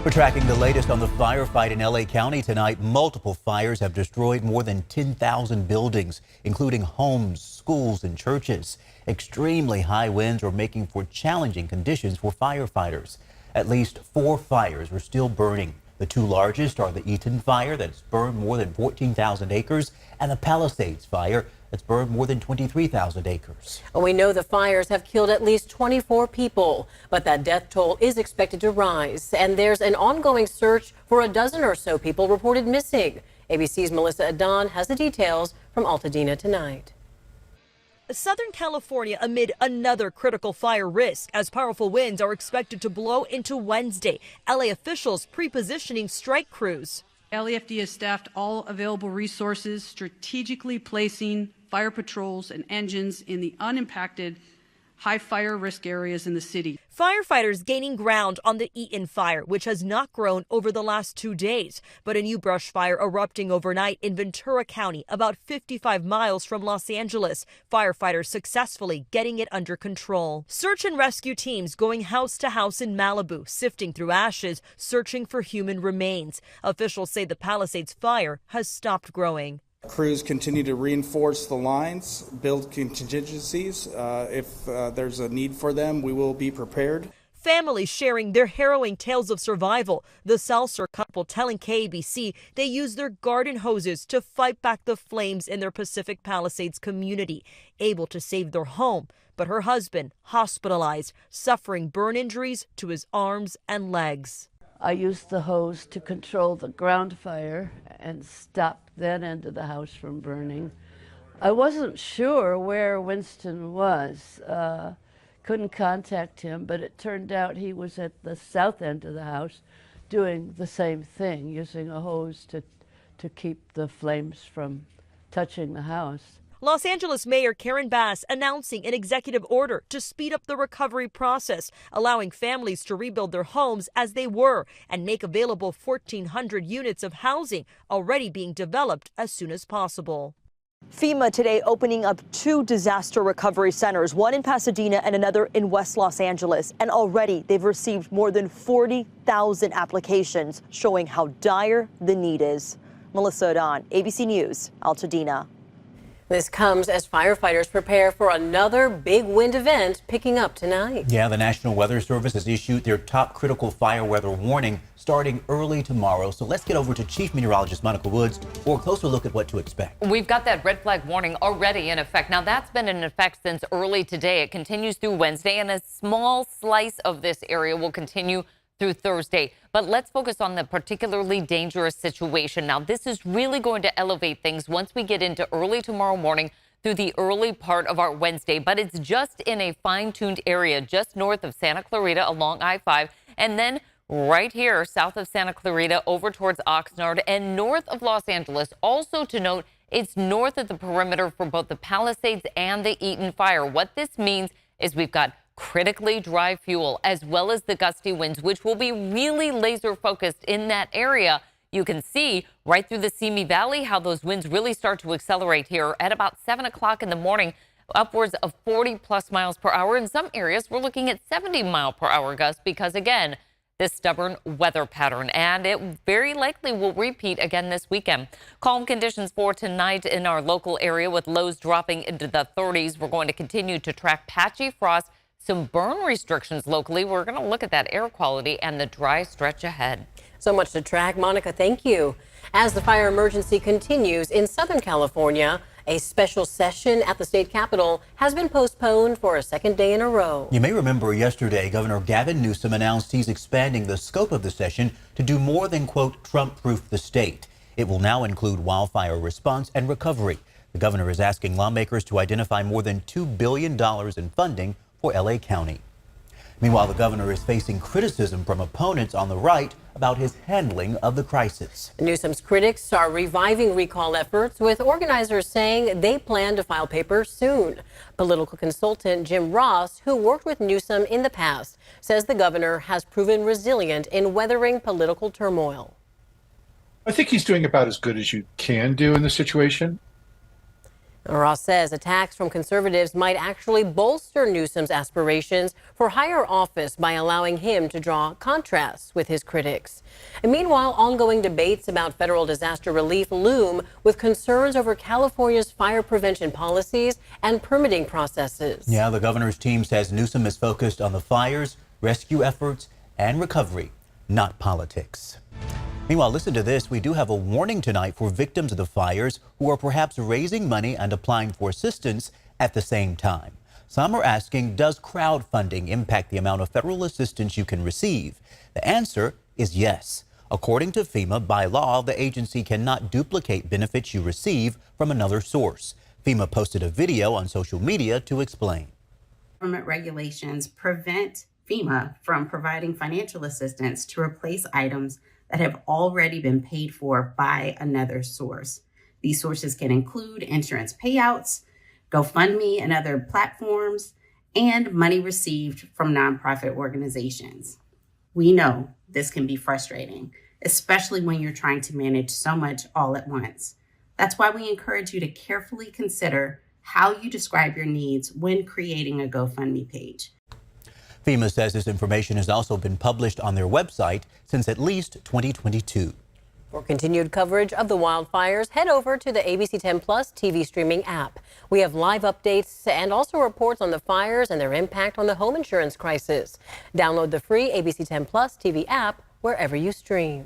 We're tracking the latest on the firefight in LA County tonight. Multiple fires have destroyed more than 10,000 buildings, including homes, schools, and churches. Extremely high winds are making for challenging conditions for firefighters. At least 4 fires are still burning. The 2 largest are the Eaton fire that's burned more than 14,000 acres and the Palisades fire that's burned more than 23,000 acres. We know the fires have killed at least 24 people, but that death toll is expected to rise. And there's an ongoing search for a dozen or so people reported missing. ABC's Melissa Adon has the details from Altadena tonight. Southern California amid another critical fire risk as powerful winds are expected to blow into Wednesday. LA officials pre-positioning strike crews. LAFD has staffed all available resources, strategically placing fire patrols and engines in the unimpacted high fire risk areas in the city. Firefighters gaining ground on the Eaton fire, which has not grown over the last 2 days. But a new brush fire erupting overnight in Ventura County, about 55 miles from Los Angeles. Firefighters successfully getting it under control. Search and rescue teams going house to house in Malibu, sifting through ashes, searching for human remains. Officials say the Palisades fire has stopped growing. Crews continue to reinforce the lines, build contingencies. If there's a need for them, we will be prepared. Families sharing their harrowing tales of survival. The Salser couple telling KABC they used their garden hoses to fight back the flames in their Pacific Palisades community, able to save their home. But her husband hospitalized, suffering burn injuries to his arms and legs. I used the hose to control the ground fire and stop that end of the house from burning. I wasn't sure where Winston was. Couldn't contact him, but it turned out he was at the south end of the house doing the same thing, using a hose to keep the flames from touching the house. Los Angeles Mayor Karen Bass announcing an executive order to speed up the recovery process, allowing families to rebuild their homes as they were and make available 1,400 units of housing already being developed as soon as possible. FEMA today opening up 2 disaster recovery centers, one in Pasadena and another in West Los Angeles. And already they've received more than 40,000 applications, showing how dire the need is. Melissa Adon, ABC News, Altadena. This comes as firefighters prepare for another big wind event picking up tonight. Yeah, the National Weather Service has issued their top critical fire weather warning starting early tomorrow. So let's get over to Chief Meteorologist Monica Woods for a closer look at what to expect. We've got that red flag warning already in effect. Now, that's been in effect since early today. It continues through Wednesday, and a small slice of this area will continue through Thursday. But let's focus on the particularly dangerous situation. Now, this is really going to elevate things once we get into early tomorrow morning through the early part of our Wednesday. But it's just in a fine-tuned area just north of Santa Clarita along I-5, and then right here south of Santa Clarita over towards Oxnard and north of Los Angeles. Also to note, it's north of the perimeter for both the Palisades and the Eaton fire. What this means is we've got critically dry fuel as well as the gusty winds, which will be really laser focused in that area. You can see right through the Simi Valley how those winds really start to accelerate here at about 7 o'clock in the morning, upwards of 40+ miles per hour. In some areas, we're looking at 70-mile-per-hour gusts because, again, this stubborn weather pattern, and it very likely will repeat again this weekend. Calm conditions for tonight in our local area with lows dropping into the 30s. We're going to continue to track patchy frost, some burn restrictions locally. We're going to look at that air quality and the dry stretch ahead. So much to track. Monica, thank you. As the fire emergency continues in Southern California, a special session at the state capitol has been postponed for a second day in a row. You may remember yesterday, Governor Gavin Newsom announced he's expanding the scope of the session to do more than, quote, Trump-proof the state. It will now include wildfire response and recovery. The governor is asking lawmakers to identify more than $2 billion in funding for LA County. Meanwhile, the governor is facing criticism from opponents on the right about his handling of the crisis. Newsom's critics are reviving recall efforts, with organizers saying they plan to file papers soon. Political consultant Jim Ross, who worked with Newsom in the past, says the governor has proven resilient in weathering political turmoil. I think he's doing about as good as you can do in this situation. Ross says attacks from conservatives might actually bolster Newsom's aspirations for higher office by allowing him to draw contrasts with his critics. And meanwhile, ongoing debates about federal disaster relief loom with concerns over California's fire prevention policies and permitting processes. Yeah, the governor's team says Newsom is focused on the fires, rescue efforts, and recovery, not politics. Meanwhile, listen to this. We do have a warning tonight for victims of the fires who are perhaps raising money and applying for assistance at the same time. Some are asking, does crowdfunding impact the amount of federal assistance you can receive? The answer is yes. According to FEMA, by law, the agency cannot duplicate benefits you receive from another source. FEMA posted a video on social media to explain. Government regulations prevent FEMA from providing financial assistance to replace items that have already been paid for by another source. These sources can include insurance payouts, GoFundMe and other platforms, and money received from nonprofit organizations. We know this can be frustrating, especially when you're trying to manage so much all at once. That's why we encourage you to carefully consider how you describe your needs when creating a GoFundMe page. FEMA says this information has also been published on their website since at least 2022. For continued coverage of the wildfires, head over to the ABC 10 Plus TV streaming app. We have live updates and also reports on the fires and their impact on the home insurance crisis. Download the free ABC 10 Plus TV app wherever you stream.